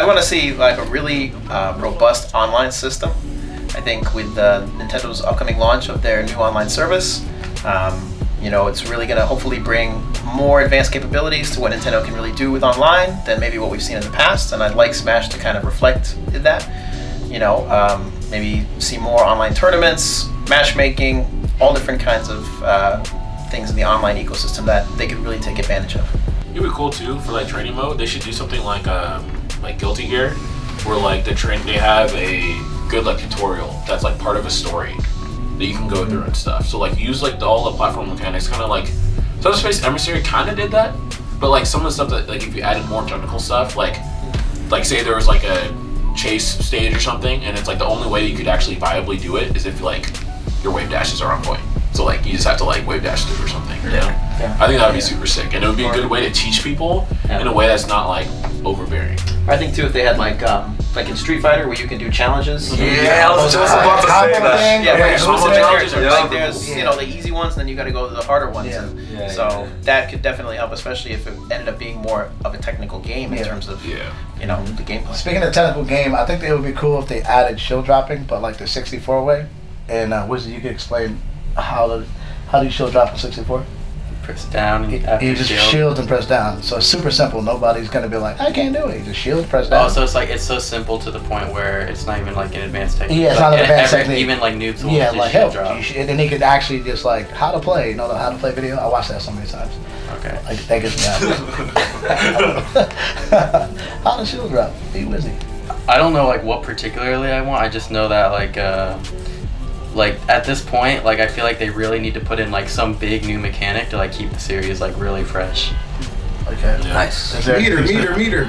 I want to see like a really robust online system. I think with Nintendo's upcoming launch of their new online service, you know, it's really going to hopefully bring more advanced capabilities to what Nintendo can really do with online than maybe what we've seen in the past. And I'd like Smash to kind of reflect that. You know, maybe see more online tournaments, matchmaking, all different kinds of things in the online ecosystem that they could really take advantage of. It'd be cool too for like training mode. They should do something like Guilty Gear, where like they have a good like tutorial that's like part of a story that you can go through and stuff. So like use like all the platform mechanics, kind of like Subspace Emissary kind of did that, but like some of the stuff that like if you added more technical stuff, like say there was like a chase stage or something, and it's like the only way you could actually viably do it is if like your wave dashes are on point. So like you just have to like wave dash through or something. You know? Yeah. I think that would be super sick, and it would be a good way to teach people in a way that's not like overbearing. I think too if they had like in Street Fighter where you can do challenges. Yeah, I was just about to say that. Yeah, challenges are like there's you know the easy ones, and then you got to go to the harder ones. Yeah. So that could definitely help, especially if it ended up being more of a technical game in terms of you know the gameplay. Speaking of technical game, I think it would be cool if they added shield dropping, but like the 64 way. And Wizzrobe, you could explain how do you shield drop in 64? Press down. You just shield and press down. So it's super simple. Nobody's gonna be like, I can't do it. You just shield, press down. Oh, so it's like it's so simple to the point where it's not even like an advanced technique. Yeah, it's not an advanced technique. Even like noobs will yeah, just like shield help. drop. And he could actually just like how to play. You know the how to play video. I watched that so many times. Okay. Like that gets me out. How to shield drop? Be Wizzy. I don't know like what particularly I want. I just know that like at this point, like I feel like they really need to put in like some big new mechanic to like keep the series like really fresh. Okay. Yeah. Nice. Is there Meter.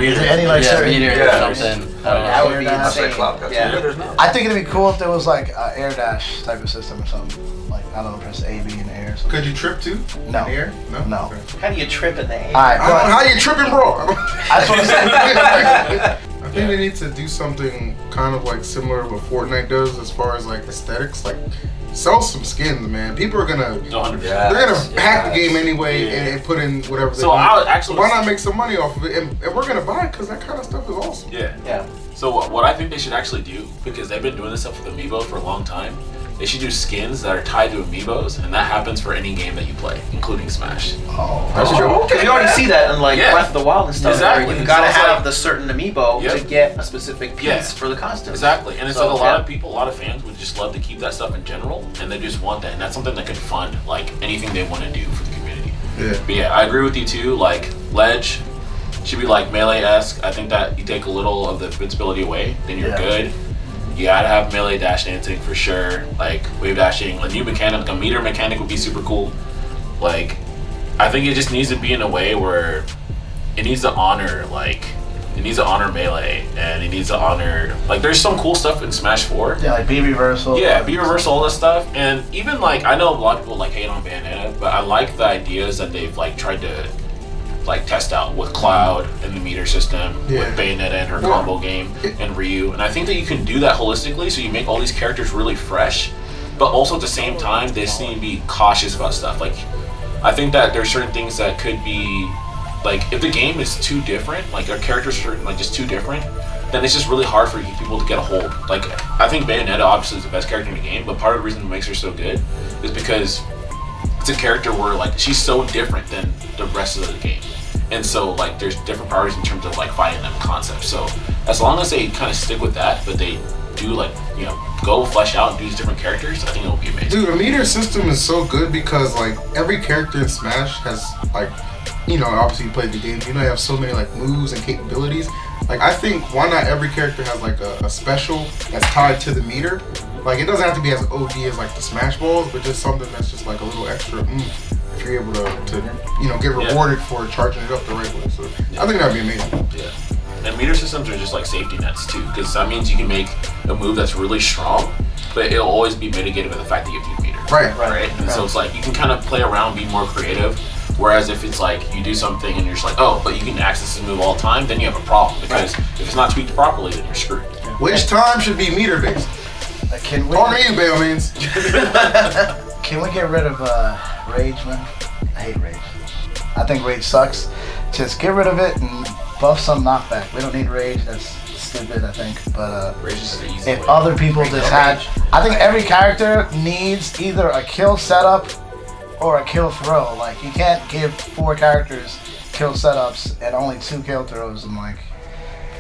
is there any like certain meter or something. That would be Air dash? insane. Yeah. I think it'd be cool if there was like an air dash type of system or something. Like I don't know, press A, B in the air. Or something. Could you trip too? No. In the air? No. Okay. How do you trip in the air? All right. How you tripping, bro? I just want to say. I think they need to do something kind of like similar to what Fortnite does as far as like aesthetics. Like sell some skins, man. People are gonna they're gonna hack the game anyway and put in whatever they want. I would actually why not make some money off of it? And we're gonna buy it because that kind of stuff is awesome. Yeah. So what I think they should actually do, because they've been doing this stuff with Amiibo for a long time, they should do skins that are tied to Amiibos, and that happens for any game that you play, including Smash. Oh, That's true. Because you already see that in like Breath of the Wild and stuff. Exactly. Where you've got to So have like, the certain Amiibo to get a specific piece for the costume. Exactly. And it's like a lot of people, a lot of fans would just love to keep that stuff in general, and they just want that. And that's something that could fund like anything they want to do for the community. Yeah. But yeah, I agree with you too. Like Ledge should be like Melee-esque. I think that you take a little of the invincibility away, then you're good. You gotta have melee dash dancing for sure. Like wave dashing, a new mechanic, like a meter mechanic would be super cool. Like, I think it just needs to be in a way where it needs to honor melee, and it needs to honor like there's some cool stuff in Smash 4. Yeah, like B reversal. Yeah, B reversal, all this stuff, and even like I know a lot of people like hate on Bayonetta, but I like the ideas that they've like tried to like test out with Cloud and the meter system, with Bayonetta and her combo game, and Ryu. And I think that you can do that holistically, so you make all these characters really fresh, but also at the same time, they just need to be cautious about stuff. Like, I think that there's certain things that could be, like, if the game is too different, like our characters are like just too different, then it's just really hard for people to get a hold. Like, I think Bayonetta obviously is the best character in the game, but part of the reason it makes her so good is because it's a character where like she's so different than the rest of the game. And so like there's different priorities in terms of like fighting them concepts. So as long as they kind of stick with that, but they do like, you know, go flesh out and do these different characters, I think it'll be amazing. Dude, the meter system is so good because like every character in Smash has like, you know, obviously you played the games, you know, you have so many like moves and capabilities. Like I think why not every character has like a special that's tied to the meter. Like it doesn't have to be as OD as like the Smash Balls, but just something that's just like a little extra if you're able to you know, get rewarded for charging it up the right way. So I think that'd be amazing. Yeah. And meter systems are just like safety nets too, because that means you can make a move that's really strong, but it'll always be mitigated by the fact that you have to meter. Right. And so it's like you can kind of play around, be more creative. Whereas if it's like you do something and you're just like, oh, but you can access this move all the time, then you have a problem, because if it's not tweaked properly, then you're screwed. Which time should be meter based? Can we? Pardon me, Bellmans. Can we get rid of Rage, man? I hate Rage. I think Rage sucks. Just get rid of it and buff some knockback. We don't need rage. That's stupid, I think. But Rage is the easy if way. other people just had, I think every character needs either a kill setup or a kill throw. Like you can't give 4 characters kill setups and only 2 kill throws. And like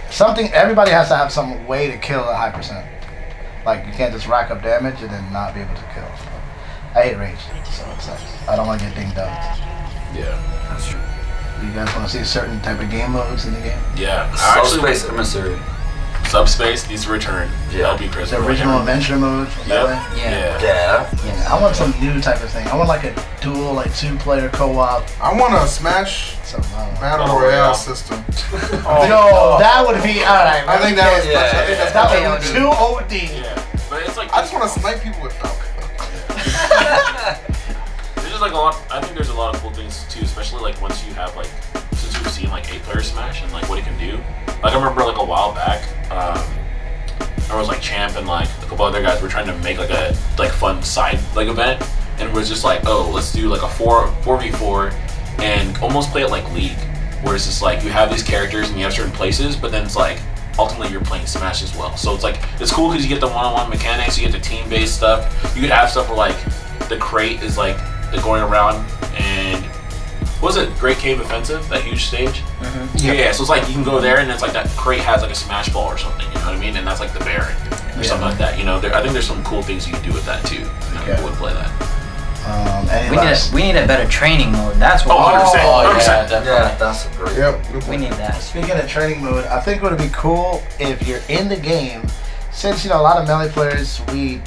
something, everybody has to have some way to kill a high percent. Like you can't just rack up damage and then not be able to kill. So, I hate rage, so it sucks. I don't want to get dinged up. Yeah, that's true. Do you guys want to see certain type of game modes in the game? Yeah, Subspace Emissary. Subspace needs to return. Yeah, that'll be Chris. The original adventure mode. Yeah. Yeah. I want some new type of thing. I want like a dual, like 2-player co-op. I want a Smash Battle Royale system. Yo, that would be alright. I think that was. Yeah. I think that's That better. would be too OD. Yeah, but it's like I just want to snipe people with Falcon. there's just like a lot. I think there's a lot of cool things too, especially like once you have like since we've seen like 8-player Smash and like what it can do. Like I remember like a while back, there was like Champ and like a couple other guys were trying to make like a fun side like event, and it was just like, oh, let's do like a 4v4 and almost play it like League, where it's just like you have these characters and you have certain places, but then it's like ultimately you're playing Smash as well. So it's like it's cool because you get the one-on-one mechanics, you get the team-based stuff. You could have stuff where like the crate is like the going around and was it Great Cave Offensive, that huge stage? Yeah, so it's like you can go there and it's like that crate has like a Smash Ball or something, you know what I mean? And that's like the Baron or something like that. You know, I think there's some cool things you can do with that too. People would play that. We need a better training mode. That's what. 100%. Yeah, that's a great. Yep. We need that. Speaking of training mode, I think it would be cool if you're in the game. Since a lot of melee players we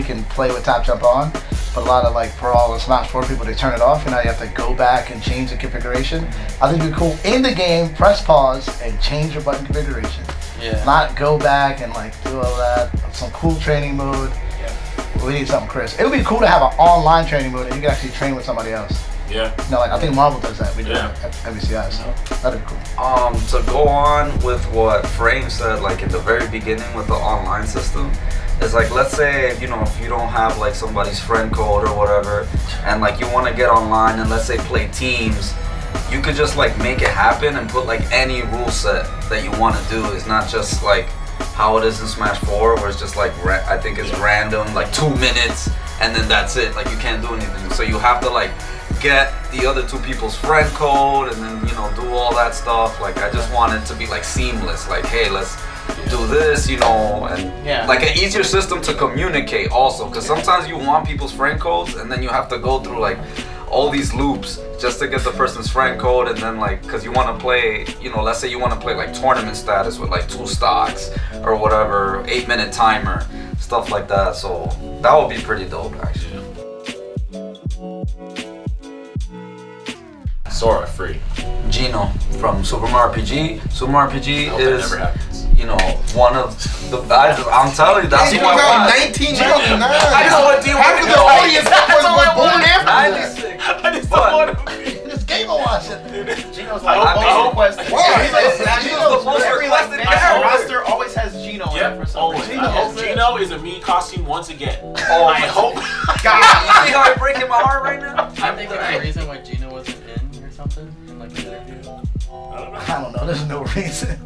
can play with tap jump on, but a lot of like Brawl and Smash 4 people they turn it off and now you have to go back and change the configuration. I think it'd be cool in the game, press pause and change your button configuration. Yeah. Not go back and like do all that. Some cool training mode. We need something, Chris. It would be cool to have an online training mode and you can actually train with somebody else. Yeah. Like I think Marvel does that. We do that at MVCI, so that'd be cool. To go on with what Frame said, like in the very beginning with the online system, is like, let's say, if you don't have like somebody's friend code or whatever, and like you want to get online and let's say play teams, you could just like make it happen and put like any rule set that you want to do. It's not just like how it is in Smash 4, where it's just like, I think it's random, like 2 minutes, and then that's it. Like you can't do anything. So you have to like get the other 2 people's friend code and then do all that stuff. Like I just want it to be like seamless, like hey, let's do this, and like an easier system to communicate also, because sometimes you want people's friend codes and then you have to go through like all these loops just to get the person's friend code, and then like because you want to play, let's say you want to play like tournament status with like 2 stocks or whatever, 8-minute timer, stuff like that. So that would be pretty dope actually. Sora free. Gino from Super Mario RPG. Super Mario RPG is, one of the. I'm telling you, that's Gino what got I 1999. I just want to Half of the audience was born after 96. I just don't want to be. This game will watch it. Gino's I like hope- most requested. Gino's the most Every like requested fan character. roster always has Gino in it for some Always. reason. I hope Gino is a me costume once again. Oh, I hope. God, you see how I'm breaking my heart right now? I think that's the reason why Gino wasn't in or something in like the interview. I don't know. There's no reason.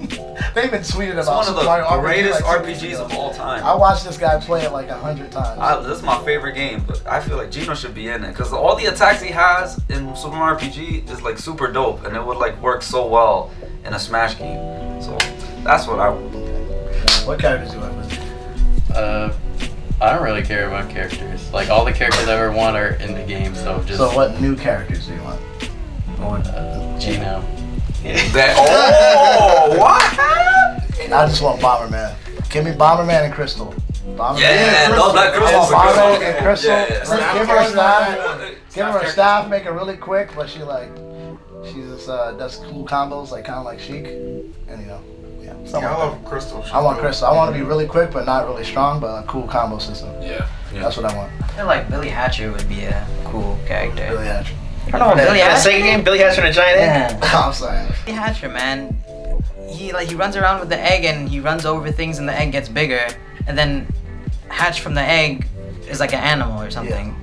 They've been tweeting It's about one of Super Mario the RPG greatest like 2 weeks RPGs ago. of all time. I watched this guy play it like 100 times. This is my favorite game, but I feel like Gino should be in it because all the attacks he has in Super Mario RPG is like super dope, and it would like work so well in a Smash game. So that's what I would. What characters do you like? I don't really care about characters. Like all the characters I ever want are in the game, so just. So what new characters do you want? Gino. I just want Bomberman. Give me Bomberman and Crystal. Bomberman that I Crystal's want a Bomberman good and one. Crystal. Yeah. Give her a staff. Give her a staff. Make it really quick, but she just does cool combos, like kind of like Sheik, and something I like love Crystal. that. I want Crystal. I want to be really quick, but not really strong, but a cool combo system. Yeah. That's what I want. I feel like Billy Hatcher would be a cool character. Billy Hatcher. I don't know, Billy That Hatcher. Sega game, Billy Hatcher and a giant egg. Yeah. I'm sorry. Billy Hatcher, man. He runs around with the egg and he runs over things and the egg gets bigger, and then hatch from the egg is like an animal or something.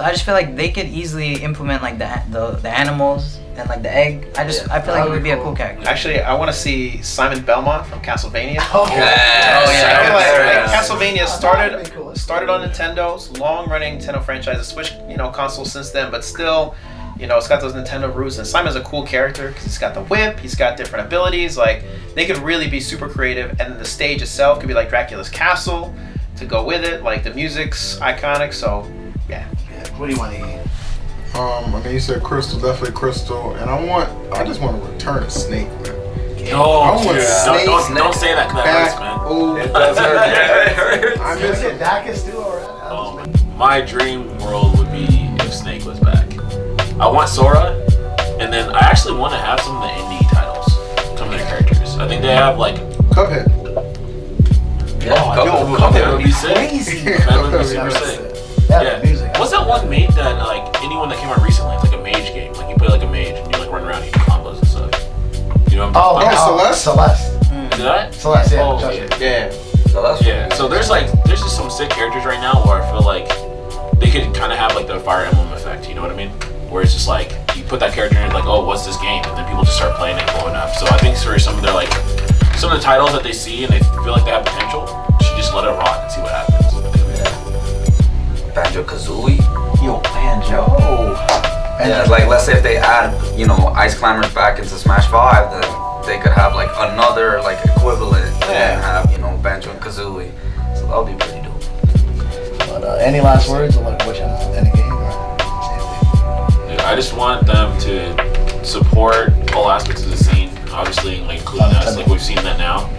So I just feel like they could easily implement like the animals and like the egg. I feel like it would be a cool character. Actually, I want to see Simon Belmont from Castlevania. Oh I feel like Yes. Castlevania That'd be cool. started on Nintendo's long-running Nintendo franchise. It's switched, console since then, but still, it's got those Nintendo roots. And Simon's a cool character because he's got the whip, he's got different abilities. Like, they could really be super creative, and then the stage itself could be like Dracula's castle to go with it. Like, the music's iconic, so yeah. What do you want to eat? Okay, you said Crystal, definitely Crystal, and I just want to return a Snake, man. Oh, I want dude. Snake Don't say that because that hurts, man. Oh, It does hurt. Yeah, it hurts. I miss it. Dacus too already. My dream world would be if Snake was back. I want Sora, and then I actually want to have some of the indie titles, some of their characters. I think they have like. Cuphead. Yeah, Cuphead would be sick. Crazy. That would be super sick. Yeah, music. What's that one mage that like anyone that came out recently? It's like a mage game. Like you play like a mage and you like run around and do combos and stuff. You know what I'm talking about? Celeste? Did that? Celeste, yeah. Oh, Judge. Yeah. So that's Yeah. So there's just some sick characters right now where I feel like they could kind of have like the Fire Emblem effect. You know what I mean? Where it's just like you put that character in, like, oh, what's this game? And then people just start playing it, blowing up. So I think for some of their some of the titles that they see and they feel like they have potential, you should just let it rock and see what happens. Banjo-Kazooie. Yo, Banjo. Yeah, like let's say if they add, Ice Climbers back into Smash 5, then they could have like another like equivalent and have, Banjo and Kazooie. So that would be pretty dope. But any last words or like any game? Dude, I just want them to support all aspects of the scene, obviously, like including us, like we've seen that now.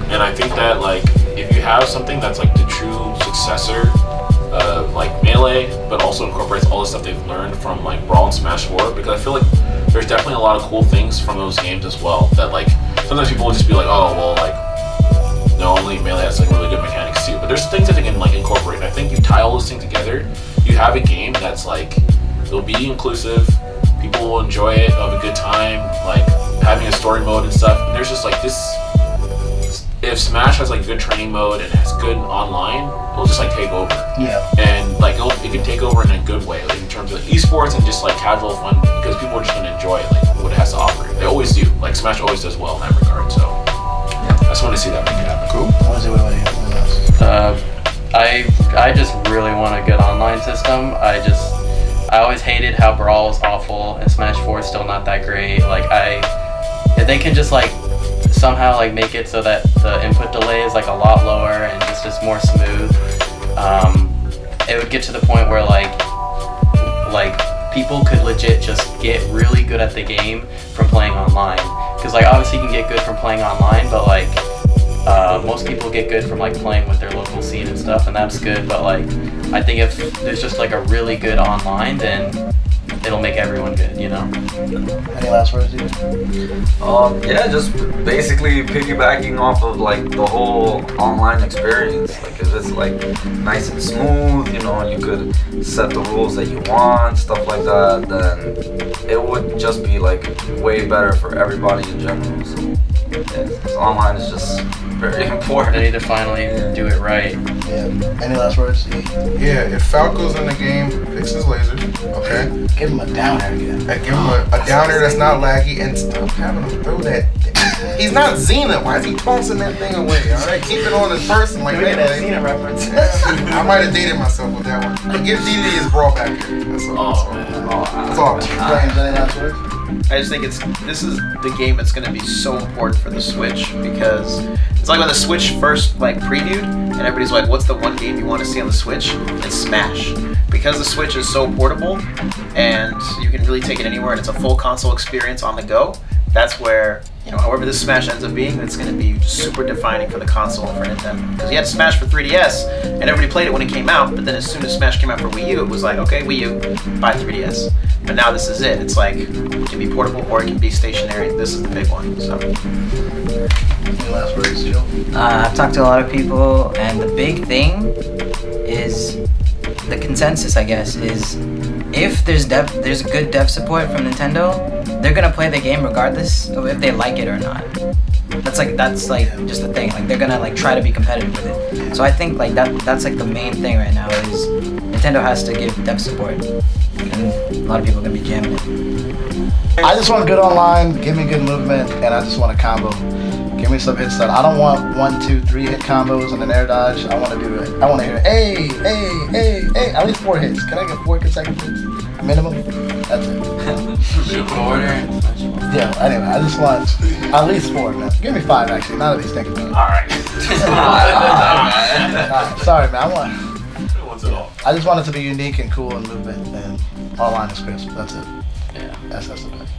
And I think that like if you have something that's like the true successor of like Melee, but also incorporates all the stuff they've learned from like Brawl and Smash 4, because I feel like there's definitely a lot of cool things from those games as well that like sometimes people will just be like, oh well, like no, only Melee has like really good mechanics too, but there's things that they can like incorporate. And I think you tie all those things together, you have a game that's like, it'll be inclusive, people will enjoy it, they'll have a good time, like having a story mode and stuff. And there's just like this, if Smash has like good training mode and has good online, it'll just like take over. Yeah. And like it can take over in a good way, like in terms of esports and just like casual fun, because people are just gonna enjoy like what it has to offer. They always do. Like Smash always does well in that regard. So I just want to see that make it happen. Cool. I just really want a good online system. I always hated how Brawl was awful and Smash 4 is still not that great. Like if they can just like somehow like make it so that the input delay is like a lot lower and just more smooth, it would get to the point where like people could legit just get really good at the game from playing online. Because like obviously you can get good from playing online, but like most people get good from like playing with their local scene and stuff, and that's good. But like I think if there's just like a really good online, then it'll make everyone good, Any last words, dude? Yeah, just basically piggybacking off of like the whole online experience. Like if it's like nice and smooth, and you could set the rules that you want, stuff like that, then it would just be like way better for everybody in general. So yeah, online is just very important. They need to finally do it right. Yeah. Any last words? Yeah, if Falco's in the game, fix his lasers, okay? Give him a downer again. Give him a downer that's not laggy, and stop having him throw that. He's not Xena. Why is he tossing that thing away? All right, keep it on his person like that. Xena reference. I might have dated myself with that one. Give DD his brawl back here. That's all. That's all. James, any last words? I just think this is the game that's going to be so important for the Switch, because it's like when the Switch first like previewed and everybody's like, what's the one game you want to see on the Switch? It's Smash. Because the Switch is so portable and you can really take it anywhere and it's a full console experience on the go, that's where, however this Smash ends up being, it's going to be super defining for the console and for Nintendo. Because you had Smash for 3DS and everybody played it when it came out, but then as soon as Smash came out for Wii U, it was like, okay, Wii U, buy 3DS. But now this is it. It's like, it can be portable or it can be stationary. This is the big one. So. Any last words, Joe? I've talked to a lot of people, and the big thing is the consensus, I guess, is if there's good dev support from Nintendo, they're gonna play the game regardless of if they like it or not. That's like just the thing. Like they're gonna like try to be competitive with it. So I think like that's like the main thing right now is Nintendo has to give dev support, and a lot of people are gonna be jamming it. I just want good online, give me good movement, and I just want a combo. Give me some hit stun. I don't want 1, 2, 3 hit combos and an air dodge. I want to do it. I want to hear hey, at least 4 hits. Can I get 4 consecutive hits? Minimum? That's it. Yeah, anyway, I just want at least 4, man. Give me 5 actually, now that he's thinking about it. Alright. Alright, sorry man, I just want it to be unique and cool and movement, and online is crisp. That's it. Yeah. That's the best.